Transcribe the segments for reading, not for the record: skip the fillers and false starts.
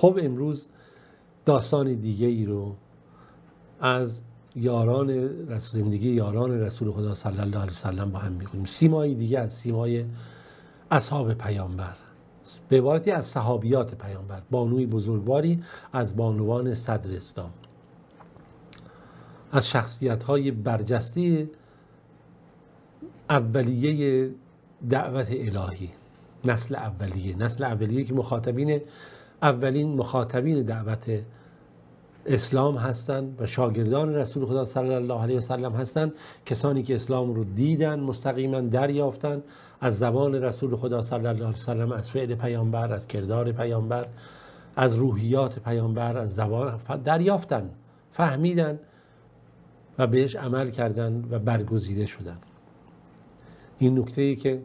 خب امروز داستان دیگه ای رو از زندگی یاران رسول خدا صلی الله علیه وسلم با هم می‌خونیم. سیمایی دیگه از سیمای اصحاب پیامبر، به عبارتی از صحابیات پیامبر، بانوی بزرگواری از بانوان صدر اسلام، از شخصیت‌های برجسته اولیه دعوت الهی، نسل اولیه که اولین مخاطبین دعوت اسلام هستند و شاگردان رسول خدا صلی الله علیه و سلم هستند. کسانی که اسلام رو دیدن، مستقیما دریافتن از زبان رسول خدا صلی الله علیه و سلم، از فعل پیامبر، از کردار پیامبر، از روحیات پیامبر، از زبان دریافتن، فهمیدن و بهش عمل کردن و برگزیده شدن. این نکته‌ای که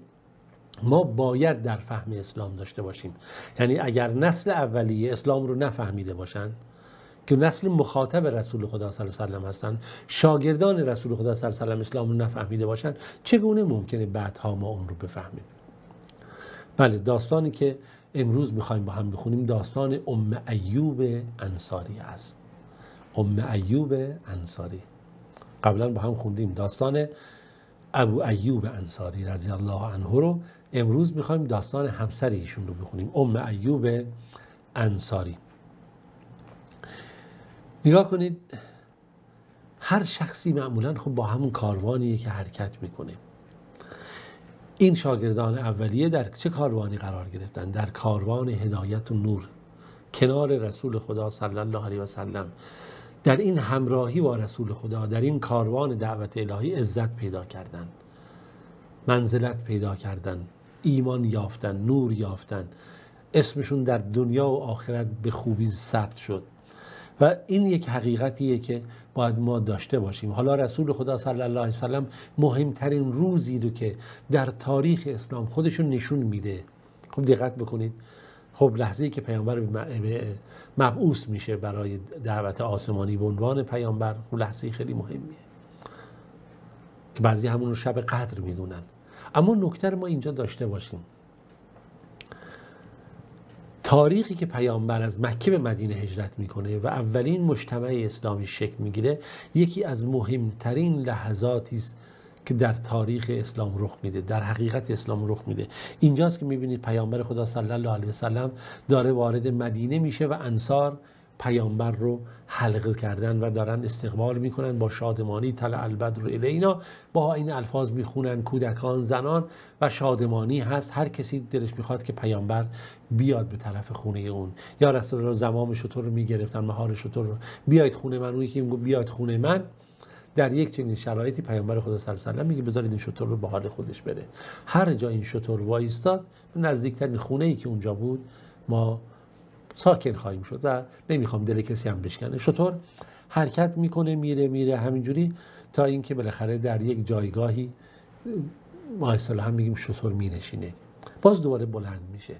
ما باید در فهم اسلام داشته باشیم. یعنی اگر نسل اولیه اسلام رو نفهمیده باشن، که نسل مخاطب رسول خدا صلی الله علیه و سلم هستن، شاگردان رسول خدا صلی الله علیه و سلم اسلام رو نفهمیده باشن، چگونه ممکنه بعدها ما اون رو بفهمیم؟ بله، داستانی که امروز میخوایم با هم بخونیم داستان ام ایوب انصاری است. ام ایوب انصاری قبلا با هم خوندیم داستان ابو ایوب انصاری رضی الله عنه رو. امروز میخوایم داستان همسر ایشون رو بخونیم، ام ایوب انصاری. نگاه کنید، هر شخصی معمولاً خب با همون کاروانیه که حرکت میکنه. این شاگردان اولیه در چه کاروانی قرار گرفتن؟ در کاروان هدایت و نور، کنار رسول خدا صلی الله علیه و سلم. در این همراهی با رسول خدا، در این کاروان دعوت الهی عزت پیدا کردن، منزلت پیدا کردن، ایمان یافتن، نور یافتن، اسمشون در دنیا و آخرت به خوبی ثبت شد. و این یک حقیقتیه که باید ما داشته باشیم. حالا رسول خدا صلی الله علیه و سلم مهمترین روزی رو که در تاریخ اسلام خودشون نشون میده. خب دقت بکنید، خب لحظه‌ای که پیامبر مبعوث میشه برای دعوت آسمانی به عنوان پیامبر، خب لحظه خیلی مهمیه که بعضی همون رو شب قدر میدونن. اما نکته ما اینجا داشته باشیم، تاریخی که پیامبر از مکه به مدینه هجرت میکنه و اولین مجتمع اسلامی شکل میگیره، یکی از مهمترین لحظاتی است که در تاریخ اسلام رخ میده، در حقیقت اسلام رخ میده. اینجاست که میبینید پیامبر خدا صلی الله علیه و سلم داره وارد مدینه میشه و انصار پیامبر رو حلقه کردن و دارن استقبال میکنن با شادمانی. طلع البدر الینا، با این الفاظ میخونن، کودکان، زنان، و شادمانی هست. هر کسی دلش میخواد که پیامبر بیاد به طرف خونه اون. یا رسول الله زمام شتر رو میگرفتن، مهار شتر رو، بیاید خونه من. اونی که میگه بیاید خونه من، در یک چنین شرایطی پیامبر خدا صلی الله علیه و سلم میگه بذارید این شتر رو به حال خودش بره. هر جا این شتر وایستاد، نزدیکترین خونه‌ای که اونجا بود، ما ساکن خواهیم شد و نمیخوام دل کسی هم بشکنه. شتر حرکت میکنه، میره همینجوری تا اینکه بالاخره در یک جایگاهی ما اصطلاحاً میگیم شتر مینشینه، باز دوباره بلند میشه،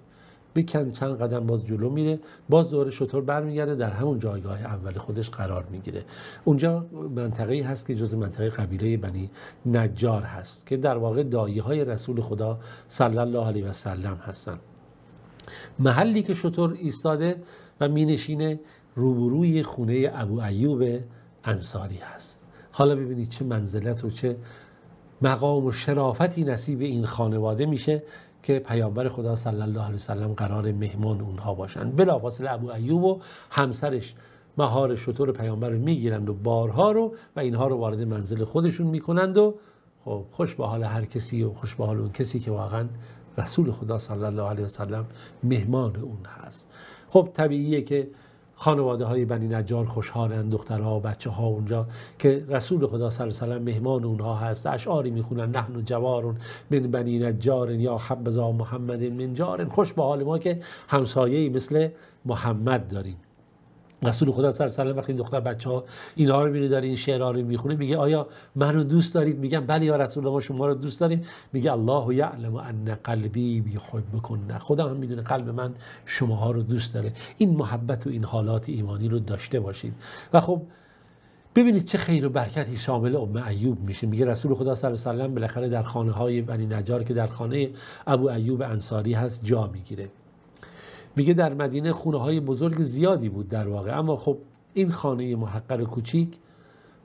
بکن چند قدم باز جلو میره، باز دوباره شتر برمیگرده در همون جایگاه اول خودش قرار میگیره. اونجا منطقه‌ای هست که جزء منطقه قبیله بنی نجار هست که در واقع داعیهای رسول خدا صلی الله علیه و سلم هستن. محلی که شتر ایستاده و مینشینه روبروی خونه ابو ایوب انصاری هست. حالا ببینید چه منزلت و چه مقام و شرافتی نصیب این خانواده میشه که پیامبر خدا صلی الله علیه و سلم قرار مهمان اونها باشن. بلافاصله ابو ایوب و همسرش مهار شتر پیامبر رو میگیرند و بارها رو و اینها رو وارد منزل خودشون میکنند و خب خوش به حال هر کسی و خوش به حال اون کسی که واقعا رسول خدا صلی الله علیه و سلم مهمان اون هست. خب طبیعیه که خانواده های بنی نجار خوشحالن، دخترها و بچه ها اونجا که رسول خدا صلی الله علیه و سلم مهمان اونها هست. اشعاری میخونن، نحن جوارون من بنی نجار یا حبذا محمد من جار. خوش به حال ما که همسایه‌ای مثل محمد داریم. رسول خدا صلی الله علیه و سلم وقتی دختر بچه‌ها اینا رو می‌بینه، داره این شعرها رو میخونه، میگه آیا منو دوست دارید؟ میگن بله یا رسول الله، ما شما رو دوست داریم. میگه الله یعلم ان قلبی بحبکن، خدا هم میدونه قلب من شماها رو دوست داره. این محبت و این حالات ایمانی رو داشته باشید. و خب ببینید چه خیر و برکتی شامل ام ایوب میشه. میگه رسول خدا صلی الله علیه و سلم بالاخره در خانه های بنی نجار که در خانه ابو ایوب انصاری هست جا میگیره. میگه در مدینه خونه های بزرگ زیادی بود در واقع، اما خب این خانه محقر کوچیک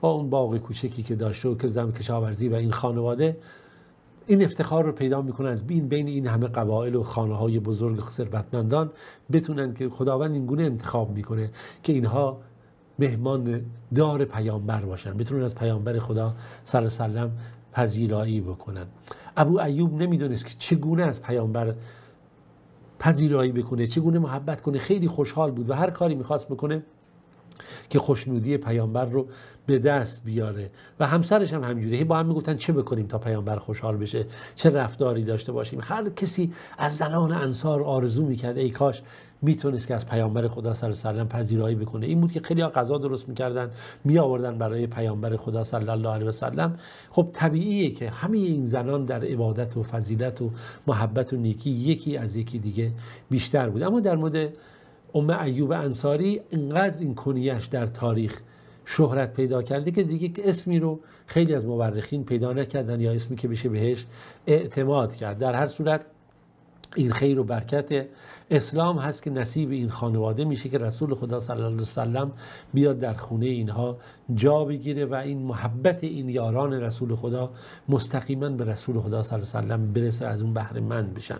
با اون باغ کوچکی که داشته و که زم کشاورزی و این خانواده این افتخار رو پیدا میکنن از بین این همه قبایل و خانه های بزرگ ثروتمندان بتونن که خداوند این گونه انتخاب میکنه که اینها مهمان دار پیامبر باشن، بتونن از پیامبر خدا صلی الله علیه و سلم پذیرایی بکنن. ابو ایوب نمیدونست که چگونه از پیامبر پذیرایی بکنه، چگونه محبت کنه. خیلی خوشحال بود و هر کاری میخواست بکنه که خوشنودی پیامبر رو به دست بیاره و همسرش هم همینجوری با هم میگفتن چه بکنیم تا پیامبر خوشحال بشه، چه رفتاری داشته باشیم. هر کسی از زنان انصار آرزو میکرد ای کاش میتونست که از پیامبر خدا صلی الله علیه و سلم پذیرایی بکنه. این بود که خیلی ها غذا درست میکردن می آوردن برای پیامبر خدا صلی الله علیه و سلم. خب طبیعیه که همه این زنان در عبادت و فضیلت و محبت و نیکی یکی از یکی دیگه بیشتر بود. اما در مورد ام ایوب انصاری اینقدر این کنیش در تاریخ شهرت پیدا کرده که دیگه اسمی رو خیلی از مورخین پیدا نکردن یا اسمی که بشه بهش اعتماد کرد. در هر صورت این خیر و برکت اسلام هست که نصیب این خانواده میشه که رسول خدا صلی الله علیه و سلم بیاد در خونه اینها جا بگیره و این محبت این یاران رسول خدا مستقیما به رسول خدا صلی الله علیه و سلم برسه، از اون بهره مند بشن.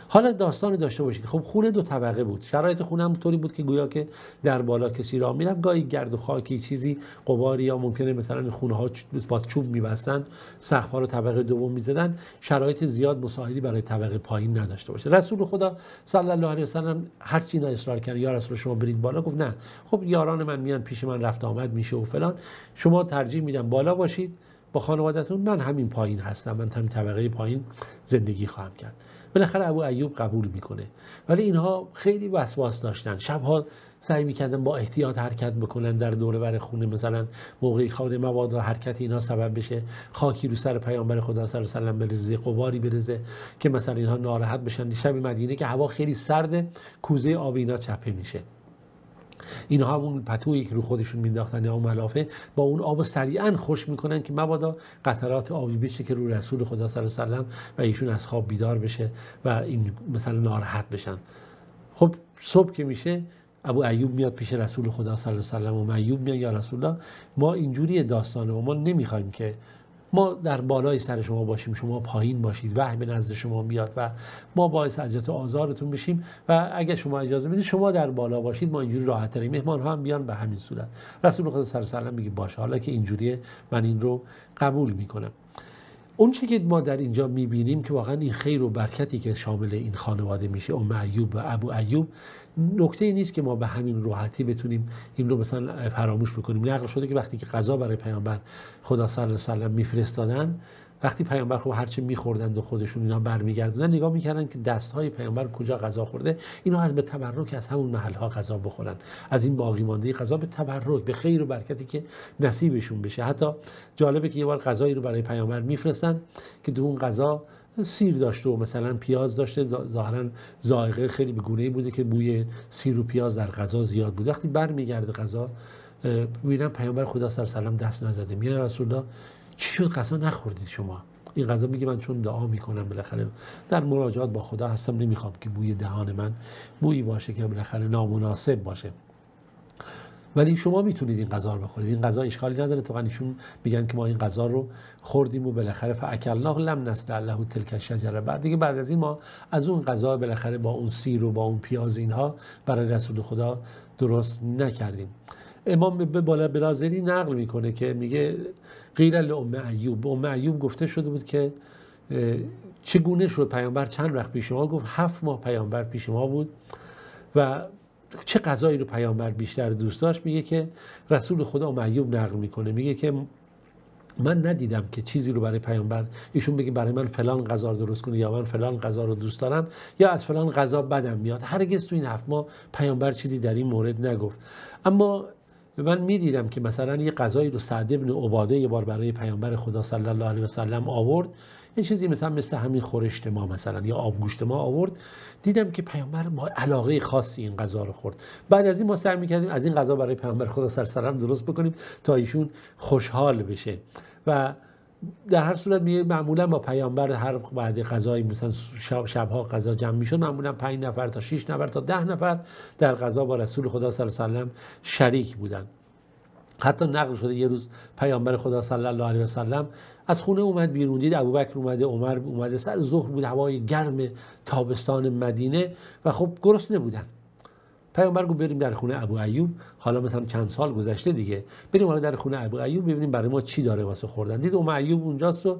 حالا داستان داشته باشید. خب خونه 2 طبقه بود، شرایط خونه هم طوری بود که گویا که در بالا کسی راه میرفت گاهی گرد و خاکی چیزی غباری یا ممکنه مثلا خونه ها با چوب میبستن، سقف ها رو طبقه دوم میزدن، شرایط زیاد مساعدی برای طبقه پایین نداشته باشه. رسول خدا صلی الله علیه و سلم هر چی اینا اصرار کردن یا رسول شما برید بالا، گفت نه، خب یاران من میان پیش من رفت آمد میشه و فلان، شما ترجیح میدم بالا باشید با خانواده‌تون، من همین پایین هستم، من همین طبقه پایین زندگی خواهم کرد. بالاخره ابو ایوب قبول میکنه، ولی اینها خیلی وسواس داشتن. شبها سعی میکردن با احتیاط حرکت بکنن در دور و بر خونه، مثلا موقعی خاله مبادا حرکت اینا سبب بشه خاکی رو سر پیامبر خدا صلی الله علیه و سلم بریزه، غباری بریزه که مثلا اینها ناراحت بشن. شب مدینه که هوا خیلی سرده، کوزه آب اینا چپه میشه، اینها همون پتویی که رو خودشون مینداختن یا ملافه با اون آب سریعا خوش میکنن که مبادا قطرات آبی بشه که رو رسول خدا صلی الله علیه و سلم و ایشون از خواب بیدار بشه و این مثلا ناراحت بشن. خب صبح که میشه ابو ایوب میاد پیش رسول خدا صلی الله علیه و سلم و ایوب میاد یا رسول الله ما اینجوری داستانه و ما نمیخوایم که ما در بالای سر شما باشیم، شما پایین باشید، وحی به نزد شما میاد و ما باعث اذیت و آزارتون بشیم و اگه شما اجازه بدید شما در بالا باشید ما اینجوری راحت تریم، مهمان ها هم بیان به همین صورت. رسول خدا صلی الله علیه و سلم میگه باشه، حالا که اینجوریه من این رو قبول میکنم. اون چیزی که ما در اینجا میبینیم که واقعا این خیر و برکتی که شامل این خانواده میشه ام ایوب و ابو ایوب، نکته ای نیست که ما به همین راحتی بتونیم این رو مثلا فراموش بکنیم. نقل شده که وقتی که غذا برای پیامبر خدا صلی الله علیه و سلم میفرستادن، وقتی پیامبر خب هرچی میخوردند و خودشون اینا برمیگردوندن، نگاه میکردن که دستهای پیامبر کجا غذا خورده، اینا از به تبرک از همون محلها غذا بخورن، از این باقی مانده غذا به تبرک، به خیر و برکتی که نصیبشون بشه. حتی جالبه که یه بار غذایی رو برای پیامبر میفرستن که تو اون غذا سیر داشته و مثلا پیاز داشته، ظاهرا ذائقه خیلی به گونه‌ای بوده که بوی سیر و پیاز در غذا زیاد بود. وقتی برمیگرده غذا میبینن پیامبر خدا صلی الله علیه و سلم دست نزده، میگه رسول الله چی شد غذا نخوردید شما؟ این غذا میگه من چون دعا میکنم بالاخره در مناجات با خدا هستم، نمیخوام که بوی دهان من بویی باشه که بالاخره نامناسب باشه، ولی شما میتونید این غذا رو بخورید، این غذا اشکالی نداره. تو ایشون میگن که ما این غذا رو خوردیم و بالاخره فاکلناه لم نصنع له تلک الشجره، بعد از این ما از اون غذا بالاخره با اون سیر و با اون پیاز اینها برای رسول خدا درست نکردیم. امام بلازری نقل میکنه که میگه قیل لام ایوب، ام ایوب گفته شده بود که چگونه شد پیامبر چند وقت پیش ما؟ گفت 7 ماه پیامبر پیش ما بود و چه غذایی رو پیامبر بیشتر دوست داشت؟ میگه که رسول خدا ام ایوب نقل میکنه، میگه که من ندیدم که چیزی رو برای پیامبر ایشون بگه برای من فلان غذا رو درست کنه یا من فلان غذا رو دوست دارم یا از فلان غذا بدم میاد. هرگز تو این 7 ماه پیامبر چیزی در این مورد نگفت. اما من میدیدم که مثلا یه غذایی رو سعد بن عباده یه بار برای پیامبر خدا صلی الله علیه و سلم آورد، یه چیزی مثل همین خورشت ما مثلا یا آبگوشت ما آورد، دیدم که پیامبر با علاقه خاصی این غذا رو خورد. بعد از این ما سعی می‌کردیم از این غذا برای پیامبر خدا صلی الله علیه و سلم درست بکنیم تا ایشون خوشحال بشه و در هر صورت معمولا با پیامبر هر بعد غذایی مثلا شبها غذا جمع میشد، معمولا 5 نفر تا 6 نفر تا 10 نفر در غذا با رسول خدا صلی الله علیه و سلم شریک بودند. حتی نقل شده یه روز پیامبر خدا صلی الله علیه و سلم از خونه اومد بیرون، دید ابوبکر اومده، عمر اومده، سر ظهر بود، هوای گرم تابستان مدینه و خب گرسنه بودن. پیامبر گفت بریم در خونه ابو ایوب، حالا مثلا چند سال گذشته دیگه، بریم حالا در خونه ابو ایوب ببینیم برای ما چی داره واسه خوردن. دید ام ایوب اونجاست و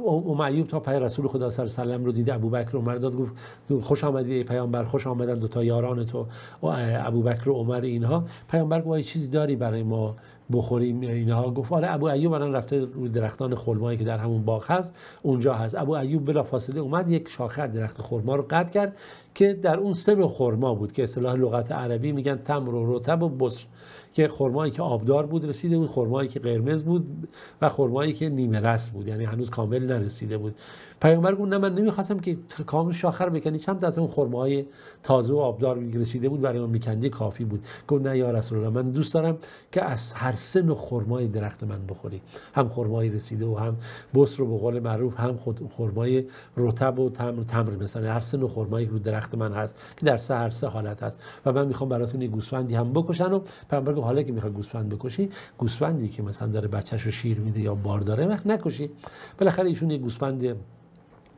ام ایوب تا پای رسول خدا صلی الله علیه و سلم رو دید، ابوبکر و عمر داد، گفت خوش آمدید ای پیامبر، خوش آمدن دو تا یاران تو ابوبکر و عمر اینها. پیامبر گفت چیزی داری برای ما بخوریم اینها؟ گفت آره، ابو ایوب الان رفته روی درختان خرمایی که در همون باغ هست اونجا هست. ابو ایوب بلافاصله اومد یک شاخه درخت خرما رو قطع کرد که در اون 3 نوع خرما بود که اصطلاح لغت عربی میگن تمر و رطب و بصر، که خرمایی که آبدار بود رسیده بود، خرمایی که قرمز بود و خرمایی که نیمه رس بود، یعنی هنوز کامل نرسیده بود. پیامبر گفت نه من نمیخواستم که کامل شاخه رو بکنی، چند تا از اون خرمای تازه و آبدار رسیده بود برای من میکندی کافی بود. گفت نه یا رسول الله، من دوست دارم که از هر 3 نوع خرمای درخت من بخوری، هم خرمای رسیده و هم بصر رو به قول معروف، هم خرمای رطب و تمر مثلا، هر 3 نوع خرمایی رو درخت من هست که در هر 3 حالت هست و من میخوام براتون یه گوسفندی هم بکشن. و پیامبر گفت حالا که میخوای گوسفند بکشی، گوسفندی که مثلا داره بچه‌شو شیر میده یا بار داره وقت نکشی. بالاخره ایشون یه گوسفند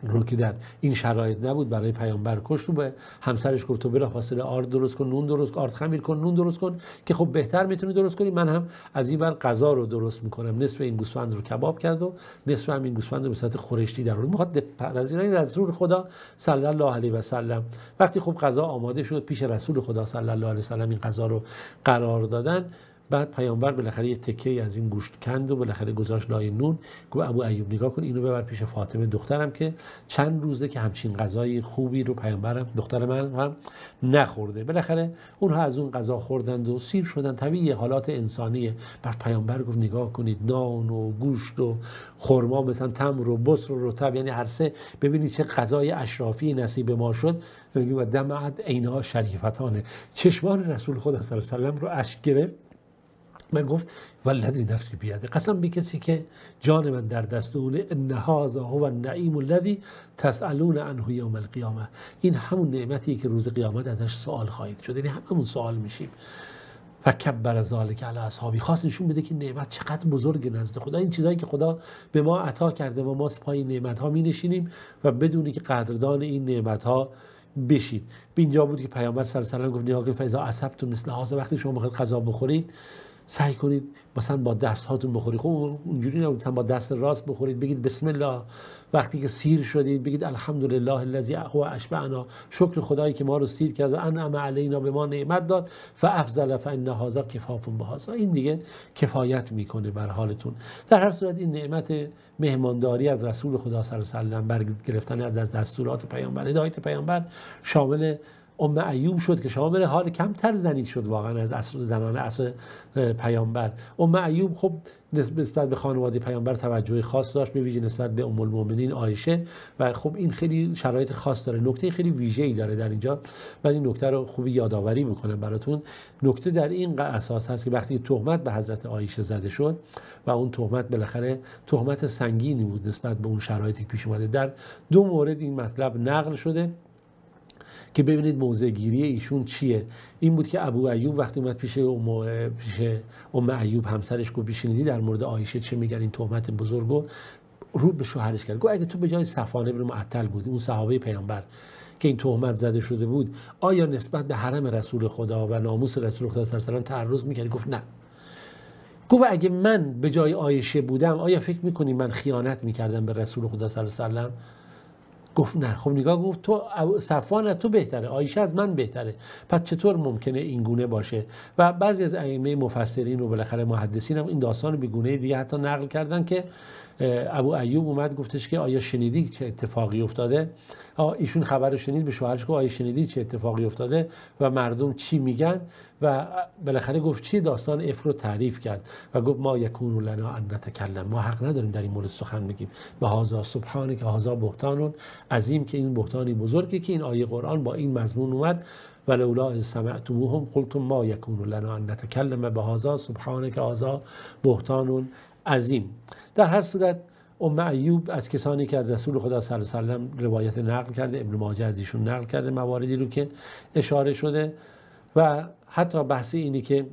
رو که در این شرایط نبود برای پیامبر کشت و به همسرش گفت تو بلافاصله آرد درست کن، نون درست کن، آرد خمیر کن، نون درست کن که خب بهتر میتونی درست کنی، من هم از این ور غذا رو درست میکنم. نصف این گوسفند رو کباب کرد و نصف هم این گوسفند رو به صورت خورشتی در آورد، میخواد پذیرایی رسول خدا صلی الله علیه و سلم. وقتی خب غذا آماده شد پیش رسول خدا صلی الله علیه و سلم این غذا رو قرار دادن، بعد پیامبر بالاخره یه تکه از این گوشت کند و بالاخره گذاشت لای نون. گفت ابو ایوب نگاه کن، اینو ببر پیش فاطمه دخترم که چند روزه که همچین غذای خوبی رو پیامبرم دختر من هم نخورده. بالاخره اونها از اون غذا خوردند و سیر شدن، طبیعی حالات انسانیه. بعد پیامبر گفت نگاه کنید نان و گوشت و خرما مثلا تمر و بصر و رطب، یعنی هر 3 ببینید چه غذای اشرافی نصیب ما شد. و دمعت عینها شریفتانه، چشمان رسول خدا صلی الله علیه و سلم رو اشک گرفت. من گفت والذی نفسی بیده، قسم به کسی که جان من در دست اونه، ان هذا هو النعیم الذی تسالون عنه یوم القیامه، این همون نعمتیه که روز قیامت ازش سوال خواهید شد، یعنی همون سوال میشیم. و کبر ذلک علی اصحابی، خواست نشون بده که نعمت چقدر بزرگ نزد خدا، این چیزایی که خدا به ما عطا کرده و ما پای نعمت ها می نشینیم و بدونی که قدردان این نعمت ها بشید. به اینجا بود که پیامبر صلی الله علیه و آله گفت نگاه کنید فاذا عصبتم مثل هذا، وقتی شما بخواید غذا بخورید سعی کنید مثلا با دست هاتون بخورید. خب اونجوری نبود، مثلا با دست راست بخورید، بگید بسم الله. وقتی که سیر شدید بگید الحمدلله الذی هو اشبعنا، شکر خدایی که ما رو سیر کرد و انعم علینا، به ما نعمت داد. فافضل فان هذا کفاف بهذا، این دیگه کفایت میکنه بر حالتون. در هر صورت این نعمت مهمانداری از رسول خدا صلی الله علیه و سلم، برگرفتن از دستورات پیامبر، هدایت پیامبر، شامل ام ایوب شد که شامل حال کمتر زنی شد واقعا از زنان عصر پیامبر. ام ایوب خب نسبت به خانواده پیامبر توجه خاص داشت، به ویژه نسبت به ام المؤمنین عایشه، و خب این خیلی شرایط خاص داره، نکته خیلی ویژه‌ای داره در اینجا. من این نکته رو خوبی یادآوری میکنم براتون. نکته در این اساس هست که وقتی تهمت به حضرت عایشه زده شد و اون تهمت بالاخره تهمت سنگینی بود نسبت به اون شرایطی که پیش اومده، در 2 مورد این مطلب نقل شده که ببینید موضع گیری ایشون چیه. این بود که ابو ایوب وقتی اومد پیش ام ایوب همسرش گفت بشینیدی در مورد عایشه چه میگن، این تهمت بزرگو رو به شوهرش کرد. گفت اگه تو به جای صفوان بن معطل بودی، اون صحابه پیامبر که این تهمت زده شده بود، آیا نسبت به حرم رسول خدا و ناموس رسول خدا صلی الله علیه و آله تعرض میکردی؟ گفت نه. گفت اگه من به جای عایشه بودم آیا فکر میکنی من خیانت میکردم به رسول خدا صلی الله علیه و آله؟ گفت نه. خب نگاه، گفت تو صفوان تو بهتره، عایشه از من بهتره، پس چطور ممکنه این گونه باشه؟ و بعضی از ائمه مفسرین و بالاخره محدثین هم این داستان رو به گونه دیگه حتی نقل کردن که ابو ایوب اومد گفتش که آیا شنیدی چه اتفاقی افتاده؟ ایشون خبر شنید، به شوهرش گفت آیا شنیدی چه اتفاقی افتاده و مردم چی میگن؟ و بالاخره گفت چی؟ داستان افک رو تعریف کرد و گفت ما یکون لنا ان نتکلم، ما حق نداریم در این مورد سخن بگیم. به هذا سبحانه که هذا بهتان عظیم، که این بهتانی بزرگی که این آیه قرآن با این مضمون اومد. ولولا اذ سمعتموهم قلتم ما یکون لنا ان نتکلم به هذا سبحانه که هذا بهتان عظیم. در هر صورت ام ایوب از کسانی که از رسول خدا صلی الله علیه و سلم روایت نقل کرده، ابن ماجه از ایشون نقل کرده مواردی رو که اشاره شده. و حتی بحث اینی که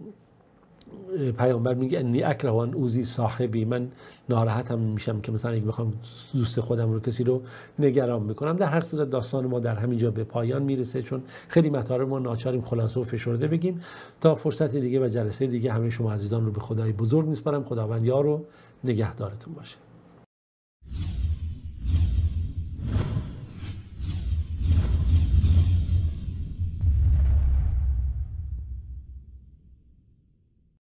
پیامبر میگه انی اکره ان اوزی صاحبی، من ناراحتم میشم که مثلا اگه بخوام دوست خودم رو کسی رو نگران میکنم. در هر صورت داستان ما در همینجا به پایان میرسه، چون خیلی مطالب ما ناچاریم خلاصه و فشرده بگیم. تا فرصت دیگه و جلسه دیگه همه شما عزیزان رو به خدای بزرگ میسپارم. خداوند یار و نگهدارتون باشه.